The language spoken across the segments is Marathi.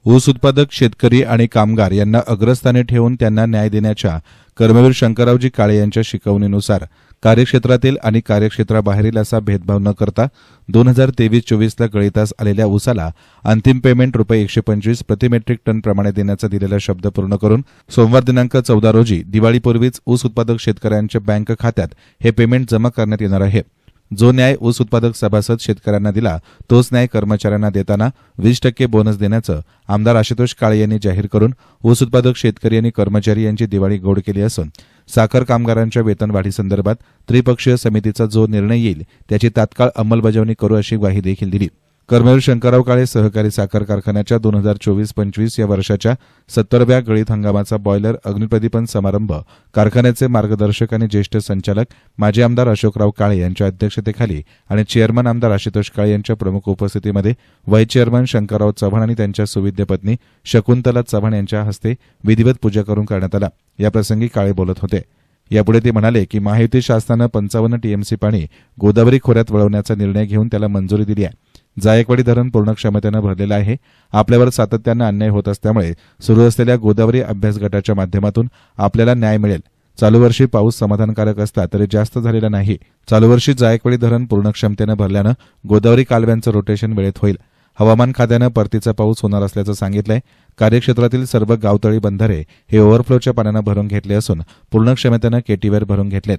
ऊस उत्पादक शेतकरी आणि कामगार यांना अग्रस्थानी ठेवून त्यांना न्याय देण्याच्या कर्मवीर शंकररावजी काळे यांच्या शिकवणीनुसार कार्यक्षेत्रातील आणि कार्यक्षेत्राबाहेरील असा भेदभाव न करता 2023-24ला गळीतास आलेल्या ऊसाला अंतिम पेमेंट ₹125 प्रति मेट्रिक टन प्रमाणे देण्याचा दिलेला शब्द पूर्ण करून सोमवार दिनांक 14 रोजी दिवाळीपूर्वीच ऊस उत्पादक शेतकऱ्यांच्या बँक खात्यात हे पेमेंट जमा करण्यात येणार आहे। जो न्याय ऊस उत्पादक सभासद शेतकऱ्यांना दिला तोच न्याय कर्मचाऱ्यांना देताना 20% बोनस देण्याचं आमदार आशुतोष काळे यांनी जाहीर करून ऊस उत्पादक शेतकरी आणि कर्मचारी यांची दिवाळी गोड केली असून साखर कामगारांच्या वेतनवाढीसंदर्भात त्रिपक्षीय समितीचा जो निर्णय येईल त्याची तात्काळ अंमलबजावणी करू अशी ग्वाही देखील दिली। कर्मवीर शंकरराव काळे सहकारी साखर कारखान्याच्या 2024-25 या वर्षाच्या 70व्या गळीत हंगामाचा बॉयलर अग्निप्रदीपन समारंभ कारखान्याचे मार्गदर्शक आणि ज्येष्ठ संचालक माजी आमदार अशोकराव काळे यांच्या अध्यक्षतेखाली आणि चेअरमन आमदार आशुतोष काळे यांच्या प्रमुख उपस्थितीमध्ये व्हाईस चेअरमन शंकरराव चव्हाण आणि त्यांच्या सुविद्य पत्नी शकुंतला चव्हाण यांच्या हस्ते विधिवत पूजा करून करण्यात आला। याप्रसंगी काळे बोलत होते। यापुढे ते म्हणाले की महायुती शासनानं 55 टीएमसी पाणी गोदावरी खोऱ्यात वळवण्याचा निर्णय घेऊन त्याला मंजुरी दिली आहे। जायकवाडी धरण पूर्ण क्षमतेनं भरलेलं आहे। आपल्यावर सातत्यानं अन्याय होत असल्यामुळे सुरू असलेल्या गोदावरी अभ्यास गटाच्या माध्यमातून आपल्याला न्याय मिळेल। चालू वर्षी पाऊस समाधानकारक असला तरी जास्त झालेला नाही। चालू वर्षी जायकवाडी धरण पूर्ण क्षमतेनं भरल्यानं गोदावरी कालव्यांचं रोटेशन वेळेत होईल। हवामान खात्यानं परतीचा पाऊस होणार असल्याचं सांगितलंय। कार्यक्षेत्रातील सर्व गावतळी बंधारे हे ओव्हरफ्लोच्या पाण्यानं भरून घेतले असून पूर्ण क्षमतेनं केटीवर भरून घेतलेत।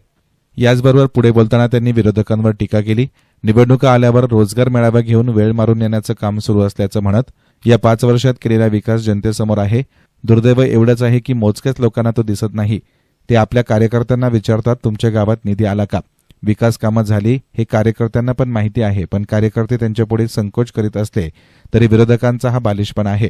याचबरोबर पुढे बोलताना त्यांनी विरोधकांवर टीका केली। निवडणुका आल्यावर रोजगार मेळावा घेऊन वेळ मारून नेण्याचं काम सुरू असल्याचं म्हणत या 5 वर्षात केलेला विकास जनतेसमोर आहे। दुर्दैव एवढंच आहे की मोजक्याच लोकांना तो दिसत नाही। ते आपल्या कार्यकर्त्यांना विचारतात तुमच्या गावात निधी आला का, विकास कामं झाली हे कार्यकर्त्यांना पण माहिती आहे, पण कार्यकर्ते त्यांच्यापुढे संकोच करीत असले तरी विरोधकांचा हा बालिशपणा आहे।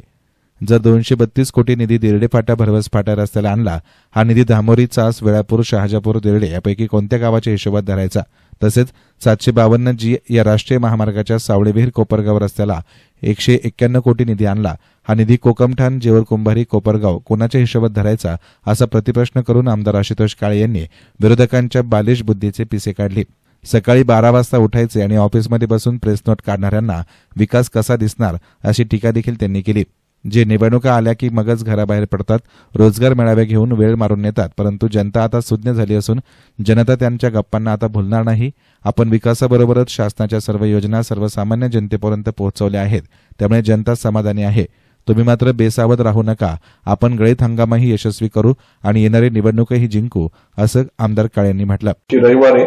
जर 232 कोटी निधी दिर्डे फाटा भरवस फाटा रस्त्याला आणला, हा निधी धामोरी, चास, वेळापूर, शहाजापूर, दिर्डे यापैकी कोणत्या गावाच्या हिशोबात धरायचा? तसेच 752 जी या राष्ट्रीय महामार्गाच्या सावळेविहीर कोपरगाव रस्त्याला 191 कोटी निधी आणला, हा निधी कोकमठाण, जेवर कुंभारी, कोपरगाव कोणाच्या हिशोबात धरायचा असा प्रतिप्रश्न करून आमदार आशुतोष काळे यांनी विरोधकांच्या बालिश बुद्धीचे पिसे काढले। सकाळी 12 वाजता उठायचे आणि ऑफिसमध्ये बसून प्रेस नोट काढणाऱ्यांना विकास कसा दिसणार अशी टीका देखील त्यांनी केली। जे निवडणुका आल्या की मगच घराबाहेर पडतात, रोजगार मेळावे घेऊन वेळ मारून नेतात, परंतु जनता आता सुज्ञ झाली असून जनता त्यांच्या गप्पांना आता भुलणार नाही। आपण विकासाबरोबरच शासनाच्या सर्व योजना सर्वसामान्य जनतेपर्यंत पोहोचवल्या आहेत, त्यामुळे जनता समाधानी आहे। तुम्ही मात्र बेसावध राहू नका, आपण गळीत हंगामही यशस्वी करू आणि येणारी निवडणूकही जिंकू, असं आमदार काळे यांनी म्हटलं। रविवारी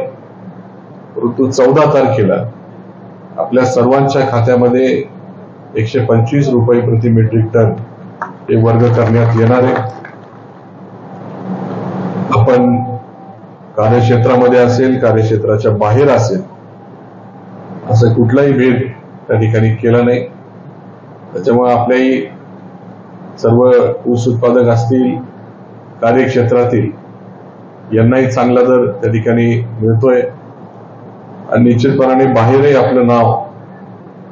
ऋतू 14 तारखेला आपल्या सर्वांच्या खात्यामध्ये 125 रुपये प्रति मेट्रिक टन हे वर्ग करण्यात येणार आहे। आपण कार्यक्षेत्रामध्ये असेल, कार्यक्षेत्राच्या बाहेर असेल, असं कुठलाही भेद त्या ठिकाणी केला नाही। त्याच्यामुळे आपल्याही सर्व ऊस उत्पादक असतील, कार्यक्षेत्रातील यांनाही चांगला दर त्या ठिकाणी मिळतोय आणि निश्चितपणाने बाहेरही आपलं नाव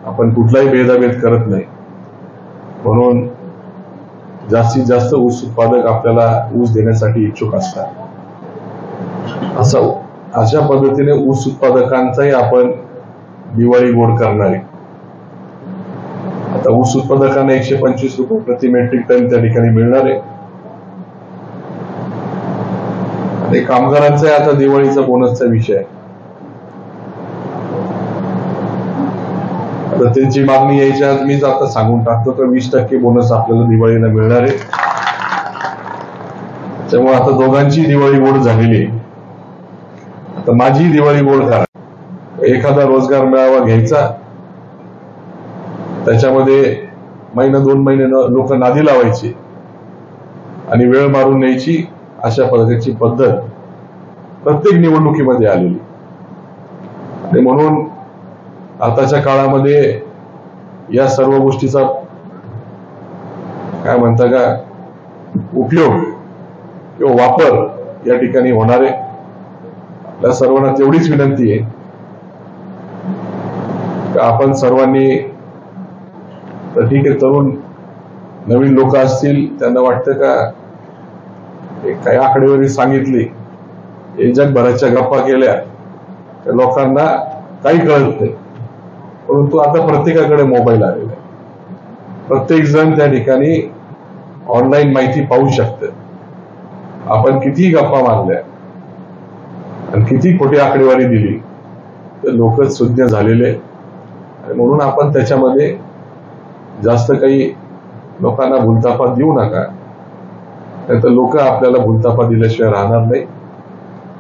आपण कुठलाही भेदाभेद करत नाही, म्हणून जास्तीत जास्त ऊस उत्पादक आपल्याला ऊस देण्यासाठी इच्छुक असतात। अशा पद्धतीने ऊस उत्पादकांचाही आपण दिवाळी गोड करणार आहे। आता ऊस उत्पादकांना 125 रुपये प्रति मेट्रिक टन त्या ठिकाणी मिळणार आहे आणि कामगारांचा आता दिवाळीचा बोनसचा विषय आहे। आता त्यांची मागणी यायच्या आज मीच आता सांगून टाकतो तर 20% बोनस आपल्याला दिवाळीला मिळणार आहे। त्यामुळे आता दोघांची दिवाळी गोड झालेली आहे। आता माझी दिवाळी गोड करा। एखादा रोजगार मेळावा घ्यायचा, त्याच्यामध्ये महिना 2 महिने लोक नादी लावायची आणि वेळ मारून न्यायची, अशा पद्धतीची पद्धत प्रत्येक निवडणुकीमध्ये आलेली आणि म्हणून आताच्या काळामध्ये या सर्व गोष्टीचा काय म्हणता का उपयोग किंवा वापर या ठिकाणी होणार आहे। आपल्या सर्वांना तेवढीच विनंती आहे की आपण सर्वांनी, ठीक आहे तरुण नवीन लोक असतील त्यांना वाटतं का काही आकडेवारी सांगितली, जगभराच्या गप्पा केल्या, त्या लोकांना काही कळत नाही, परंतु आता प्रत्येकाकडे मोबाईल आलेला आहे। प्रत्येक जण त्या ठिकाणी ऑनलाईन माहिती पाहू शकतं. आपण किती गप्पा मारल्या आणि किती खोटी आकडेवारी दिली तर लोक सुज्ञ झालेले आणि म्हणून आपण त्याच्यामध्ये जास्त काही लोकांना भूलथापा देऊ नका, नाहीतर लोक आपल्याला भूलथापा दिल्याशिवाय राहणार नाही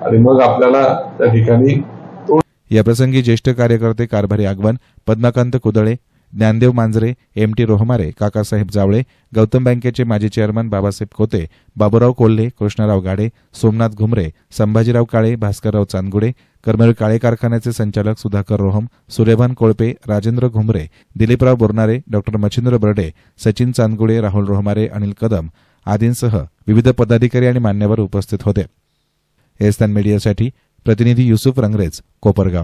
आणि मग आपल्याला त्या ठिकाणी याप्रसंगी ज्येष्ठ कार्यकर्ते कारभारी आगवण, पद्माकांत कुदळे, ज्ञानदेव मांजरे, एम.टी. रोहमारे, काकासाहेब जावळे, गौतम बँकेचे माजी चेअरमन बाबासाहेब खोते, बाबूराव कोल्हे, कृष्णराव गाडे, सोमनाथ घुमरे, संभाजीराव काळे, भास्करराव चांदगुडे, कर्मवीर काळे कारखान्याचे संचालक सुधाकर रोहम, सूर्यभान कोळपे, राजेंद्र घुमरे, दिलीपराव बोरनारे, डॉ मच्छिंद्र बर्डे, सचिन चांदगुडे, राहुल रोहमारे, अनिल कदम आदींसह विविध पदाधिकारी आणि मान्यवर उपस्थित होते. एस्तान मीडियासाठी प्रतिनिधी युसुफ रंगरेज, कोपरगाव.